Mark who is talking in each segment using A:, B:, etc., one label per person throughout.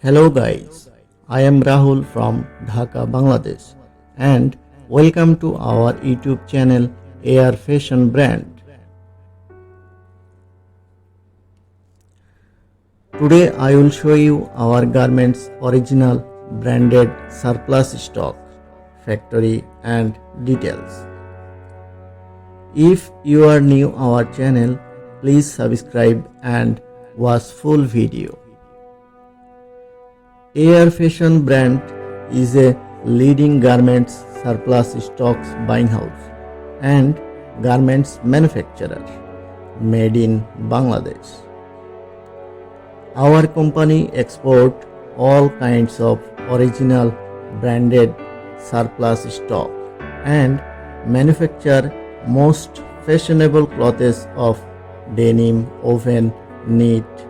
A: Hello guys, I am Rahul from Dhaka, Bangladesh and welcome to our YouTube channel arfashionbrand. Today I will show you our garments original branded surplus stock, factory and details. If you are new our channel, please subscribe and watch full video. Arfashionbrand is a leading garments surplus stocks buying house and garments manufacturer made in Bangladesh. Our company export all kinds of original branded surplus stock and manufacture most fashionable clothes of denim, woven, knit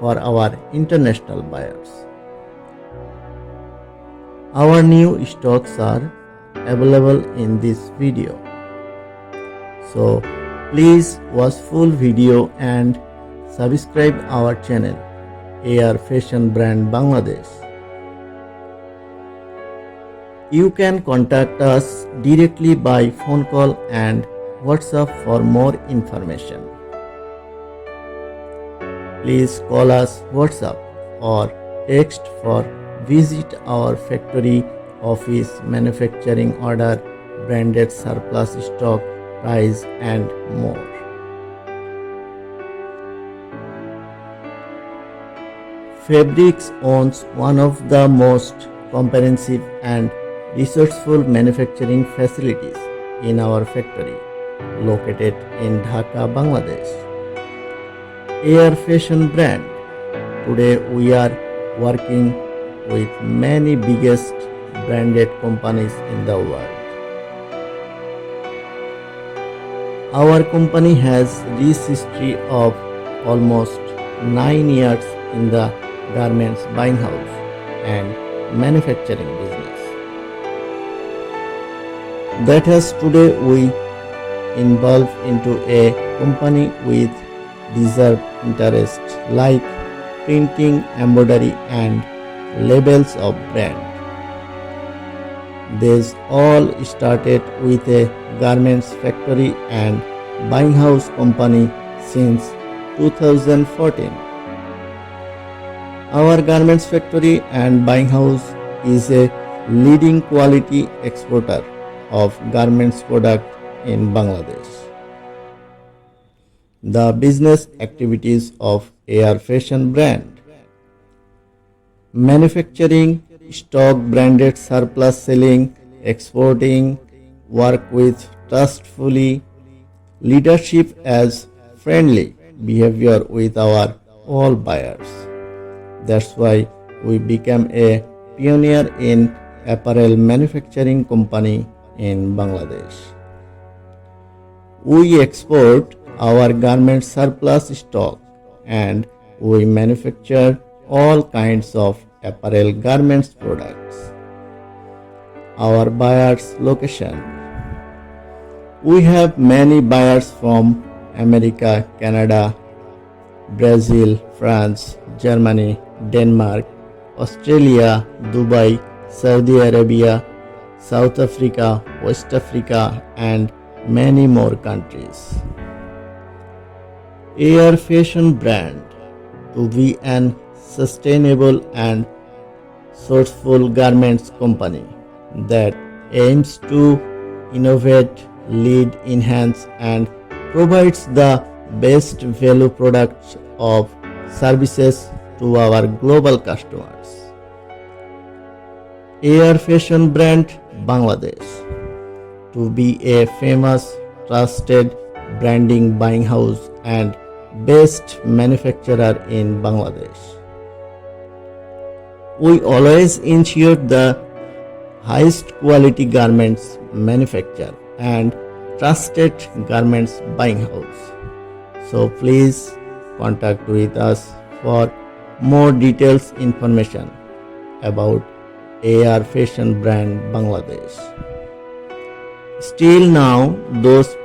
A: for our international buyers. Our new stocks are available in this video. So please watch full video and subscribe our channel arfashionbrand Bangladesh. You can contact us directly by phone call and WhatsApp for more information. Please call us WhatsApp or text for visit our factory, office, manufacturing order, branded surplus stock, price and more. Fabrics owns one of the most comprehensive and resourceful manufacturing facilities in our factory located in Dhaka, Bangladesh. Arfashionbrand. Today we are working with many biggest branded companies in the world. Our company has rich history of almost 9 years in the garments buying house and manufacturing business. That has today we involve into a company with deserved interest like printing, embroidery and labels of brand. This all started with a garments factory and buying house company since 2014. Our garments factory and buying house is a leading quality exporter of garments product in Bangladesh. The business activities of arfashionbrand: manufacturing, stock branded surplus selling, exporting, work with trustfully, leadership as friendly behavior with our all buyers. That's why we became a pioneer in apparel manufacturing company in Bangladesh. We export our garment surplus stock and we manufacture all kinds of apparel garments products. Our buyers location: we have many buyers from America, Canada, Brazil, France, Germany, Denmark, Australia, Dubai, Saudi Arabia, South Africa, West Africa and many more countries. Arfashionbrand to be an sustainable and sourceful garments company that aims to innovate, lead, enhance and provides the best value products of services to our global customers. Arfashionbrand Bangladesh to be a famous, trusted branding buying house and best manufacturer in Bangladesh. We always ensure the highest quality garments manufacture and trusted garments buying house. So please contact with us for more details information about arfashionbrand Bangladesh. Still now those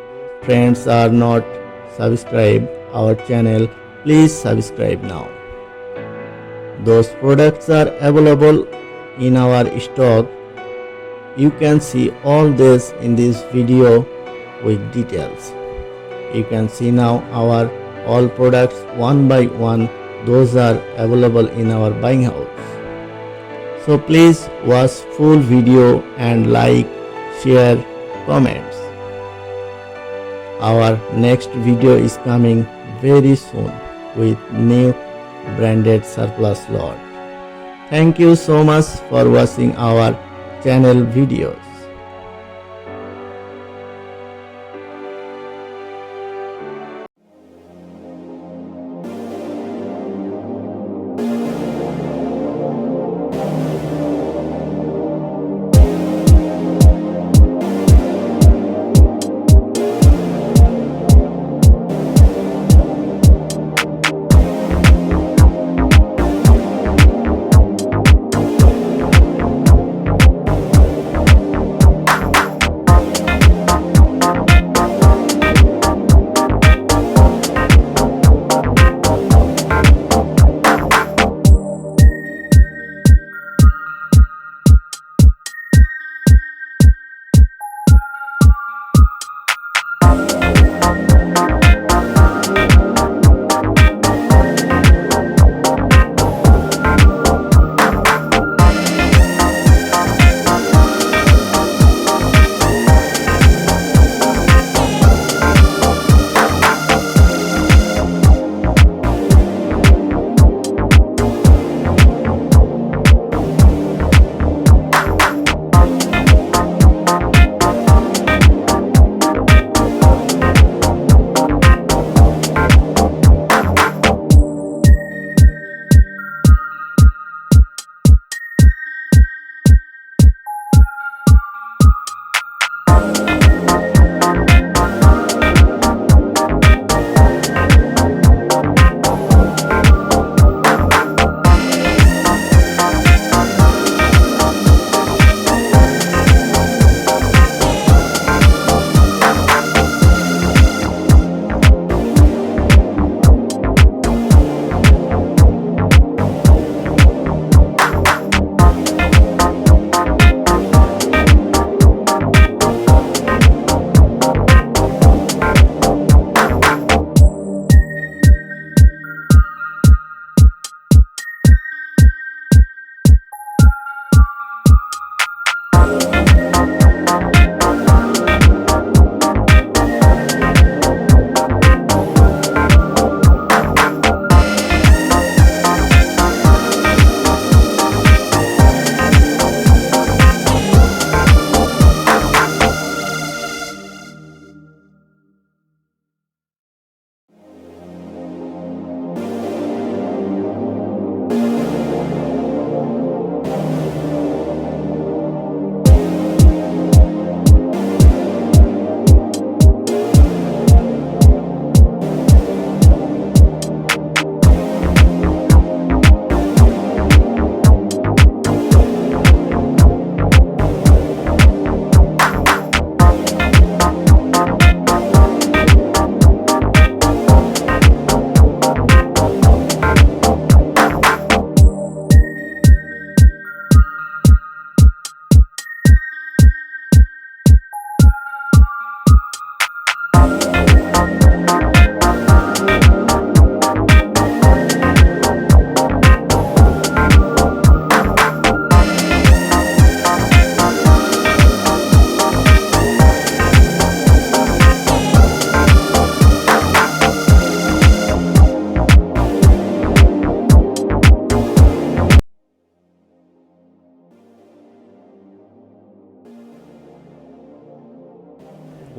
A: friends are not subscribed our channel, please subscribe now. Those products are available in our stock. You can see all this in this video with details. You can see now our all products one by one. Those are available in our buying house. So please watch full video and like, share, comments. Our next video is coming very soon with new branded surplus lot. Thank you so much for watching our channel videos.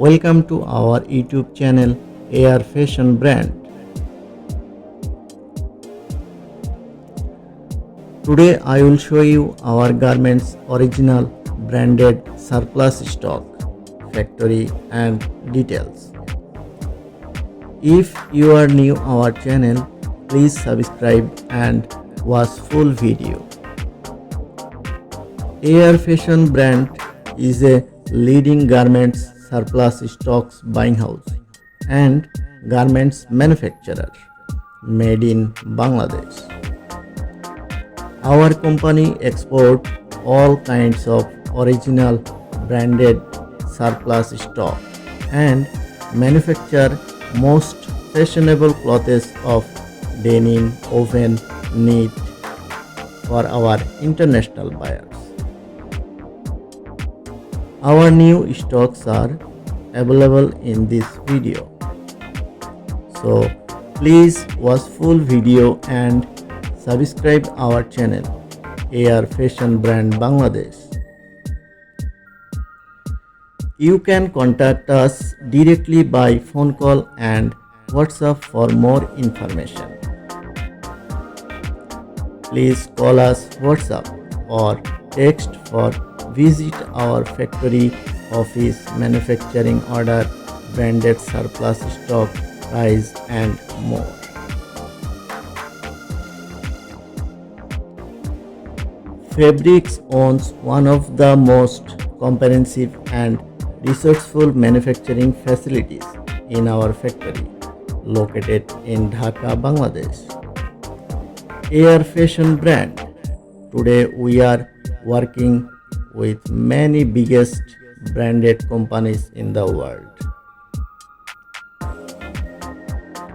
A: Welcome to our YouTube channel AR Fashion Brand. Today I will show you our garments original branded surplus stock, factory and details. If you are new our channel, please subscribe and watch full video. AR Fashion Brand is a leading garments surplus stocks buying house and garments manufacturer made in Bangladesh. Our company export all kinds of original branded surplus stock and manufacture most fashionable clothes of denim, woven, knit for our international buyers. Our new stocks are available in this video. So please watch full video and subscribe our channel AR Fashion Brand Bangladesh. You can contact us directly by phone call and WhatsApp for more information. Please call us WhatsApp or text for visit our factory, office, manufacturing order, branded surplus stock, price and more. Fabrics owns one of the most comprehensive and resourceful manufacturing facilities in our factory located in Dhaka, Bangladesh. AR Fashion Brand. Today we are working with many biggest branded companies in the world.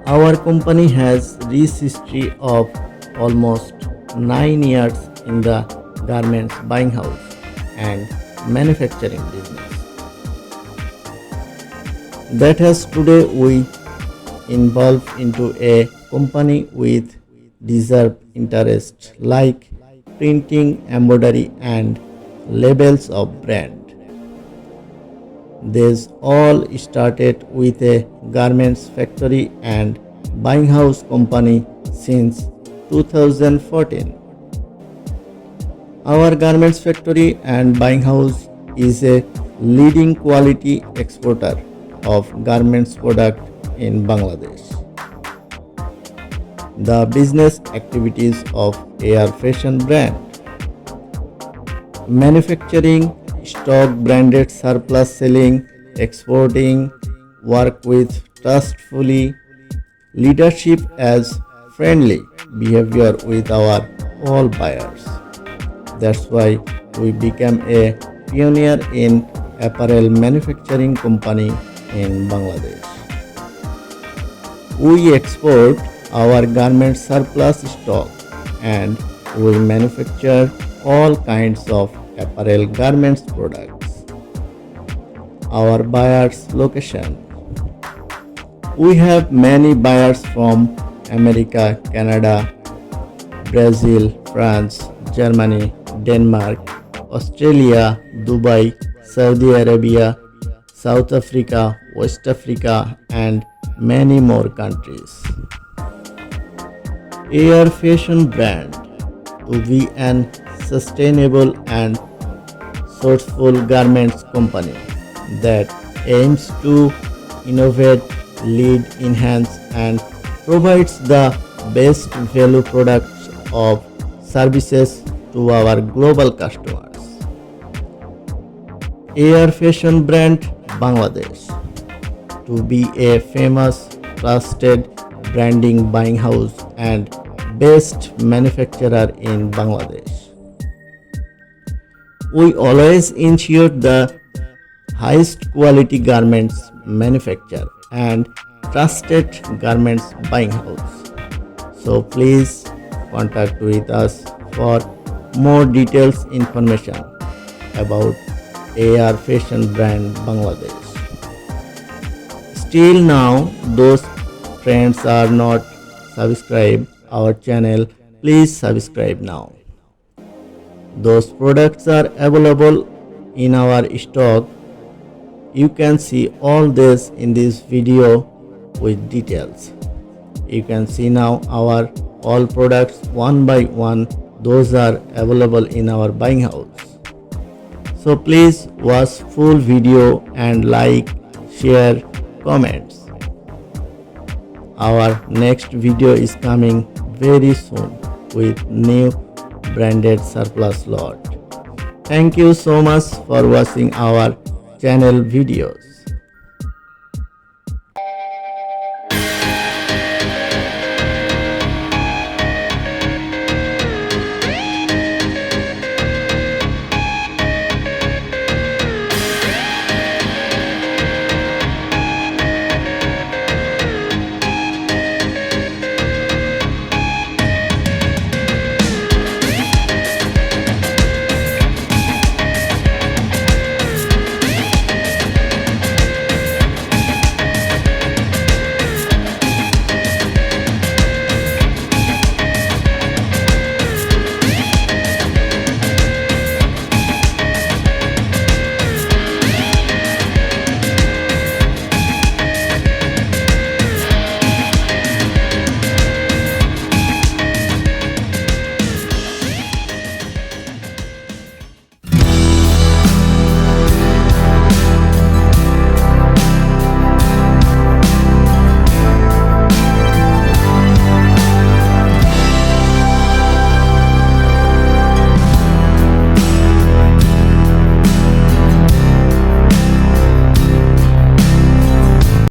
A: Our company has rich history of almost 9 years in the garments buying house and manufacturing business. That has today we involved into a company with deserved interest like printing, embroidery and labels of brand. This all started with a garments factory and buying house company since 2014. Our garments factory and buying house is a leading quality exporter of garments product in Bangladesh. The business activities of AR Fashion Brand: manufacturing, stock branded surplus selling, exporting, work with trustfully, leadership as friendly behavior with our all buyers. That's why we became a pioneer in apparel manufacturing company in Bangladesh. We export our garment surplus stock and we manufacture all kinds of apparel garments products. Our buyers location: we have many buyers from America, Canada, Brazil, France, Germany, Denmark, Australia, Dubai, Saudi Arabia, South Africa, West Africa and many more countries. AR Fashion Brand, to be an sustainable and sourceful garments company that aims to innovate, lead, enhance and provides the best value products of services to our global customers. AR Fashion Brand Bangladesh, to be a famous, trusted branding buying house and best manufacturer in Bangladesh. We always ensure the highest quality garments manufacture and trusted garments buying house. So please contact with us for more details information about AR Fashion Brand Bangladesh. Still now those friends are not subscribed our channel, please subscribe now. Those products are available in our stock. You can see all this in this video with details. You can see now our all products one by one. Those are available in our buying house. So please watch full video and like, share, comments. Our next video is coming very soon with new branded surplus lot. Thank you so much for watching our channel videos.